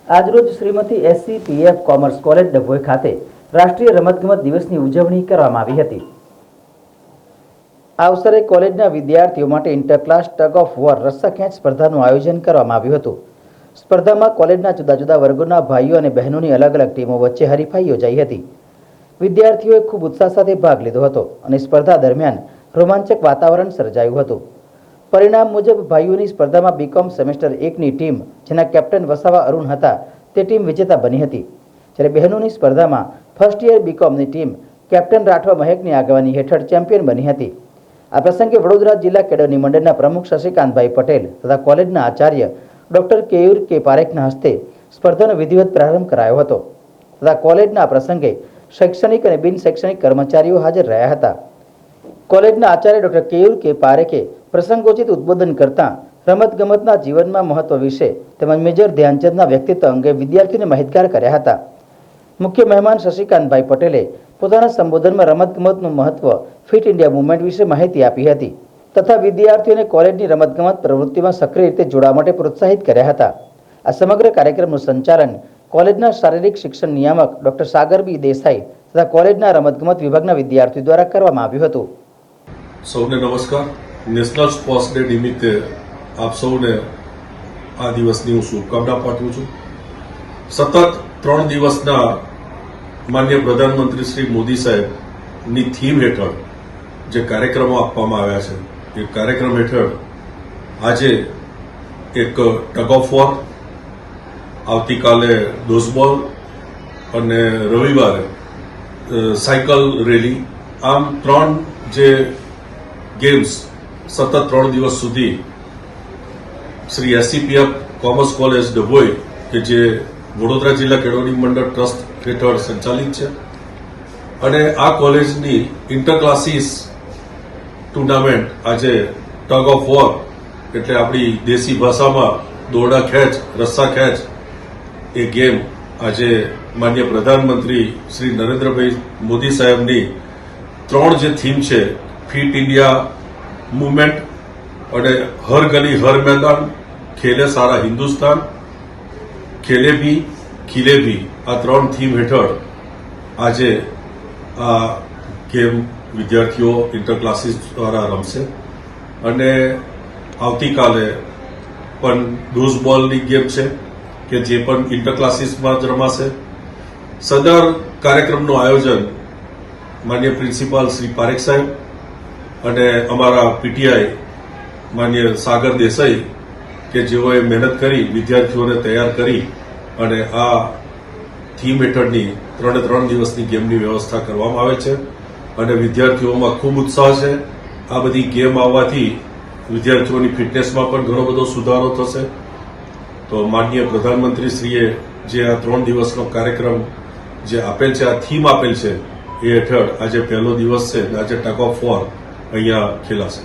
આજરોજ Shrimati SCPF commerce college Dabhoi ખાતે રાષ્ટ્રીય રમતગમત દિવસની ઉજવણી કરવામાં આવી હતી। આ અવસરે કોલેજના વિદ્યાર્થીઓ માટે ઇન્ટરક્લાસ ટગ ઓફ વોર રસ્સા ખેંચ સ્પર્ધાનું આયોજન કરવામાં આવ્યું હતું। સ્પર્ધામાં કોલેજના જુદા જુદા વર્ગોના ભાઈઓ અને બહેનોની અલગ અલગ ટીમો વચ્ચે હરીફાઈ યોજાઈ હતી। વિદ્યાર્થીઓએ ખૂબ ઉત્સાહ સાથે ભાગ લીધો હતો અને સ્પર્ધા દરમિયાન રોમાંચક વાતાવરણ સર્જાયું હતું। परिणाम मुजब भाईओनी स्पर्धा में बीकॉम सेमेस्टर 1 नी टीम जेना कैप्टन वसावा अरुण हता ते टीम विजेता बनी हती। ज्यारे बहनोनी स्पर्धा में फर्स्ट ईयर बीकॉम नी टीम कैप्टन राठवा महेकनी आगवानी हेठळ चेम्पियन बनी हती। आ प्रसंगे वडोदरा जिल्ला केडरनी मंडळना प्रमुख शशिकांतभाई पटेल तथा कॉलेजना आचार्य डॉक्टर केयूर के पारेखना हस्ते स्पर्धानो विधिवत प्रारंभ करायो हतो तथा कॉलेजना आ प्रसंगे शैक्षणिक और बिन शैक्षणिक कर्मचारीओ हाजर रह्या हता। कॉलेजना आचार्य डॉक्टर केयूर के पारेखे प्रसंगोचित उद्बोधन करता रमतगमतना जीवनमां महत्व विषे તેમજ મેજર ધ્યાનચંદના વ્યક્તિત્વ અંગે વિદ્યાર્થીઓને માહિતગાર કર્યા હતા। મુખ્ય મહેમાન શશિકાંતભાઈ પટેલે પોતાના સંબોધનમાં રમતગમતનું મહત્વ ફિટ ઇન્ડિયા મૂવમેન્ટ વિશે માહિતી આપી હતી તથા વિદ્યાર્થીઓને કોલેજની રમતગમત પ્રવૃત્તિમાં સક્રિય રીતે જોડાવા માટે પ્રોત્સાહિત કર્યા હતા। આ સમગ્ર કાર્યક્રમનું સંચાલન કોલેજના શારીરિક શિક્ષણ નિયામક ડોક્ટર સાગર બી દેસાઈ તથા કોલેજના રમતગમત વિભાગના વિદ્યાર્થીઓ દ્વારા કરવામાં આવ્યું હતું। સૌને નમસ્કાર। નેશનલ સ્પોર્ટ્સ ડે નિમિત્તે આપ સૌને આ દિવસની હું શુભકામના પાઠવું છું। સતત 3 દિવસના માનનીય પ્રધાનમંત્રી શ્રી મોદી સાહેબની થીમ હેઠળ જે કાર્યક્રમો આપવામાં આવ્યા છે એ કાર્યક્રમ હેઠળ આજે એક ટગ ઓફ વોર, આવતીકાલે ડોઝબોલ અને રવિવારે સાયકલ રેલી, આમ 3 જે गेम्स सतत 3 दिवस सुधी Shri SCPF commerce college Dabhoi के जे वडोदरा जिला केळवणी मंडळ ट्रस्ट हेठळ संचालित है अने आ कॉलेजनी इंटर क्लासीस टूर्नामेंट आज टग ऑफ वॉर एटले आपणी देशी भाषामां दोरडा खेच, रस्सा खेच ए गेम आज माननीय प्रधानमंत्री श्री नरेन्द्रभाई मोदी साहेबनी 3 जे थीम है फिट इंडिया मूवमेंट और हर गली हर मैदान, खेले सारा हिंदुस्तान, खेले भी खिले भी आ 3 थीम हेठळ आज आ गेम विद्यार्थीओ इंटर क्लासीस द्वारा रमशे अने आवतीकाले पण डोઝબોલની गेम है कि जे पण इंटर क्लासीस में ज रमाशे। सदर कार्यक्रमનું आयोजन माननीय प्रिंसिपाल श्री पारेख साहेब અને અમારા પીટીઆઈ માનનીય સાગર દેસાઈ કે જેઓએ મહેનત કરી વિદ્યાર્થીઓને તૈયાર કરી અને આ થીમ હેઠળની 3 દિવસની ગેમની વ્યવસ્થા કરવામાં આવે છે અને વિદ્યાર્થીઓમાં ખૂબ ઉત્સાહ છે। આ બધી ગેમ આવવાથી વિદ્યાર્થીઓની ફિટનેસમાં પણ ઘણો બધો સુધારો થશે। તો માનનીય પ્રધાનમંત્રીશ્રીએ જે આ 3 દિવસનો કાર્યક્રમ જે આપેલ છે, આ થીમ આપેલ છે એ હેઠળ આજે પહેલો દિવસ છે, આજે ટગ ઓફ વોર અહીંયા ખેલાશે।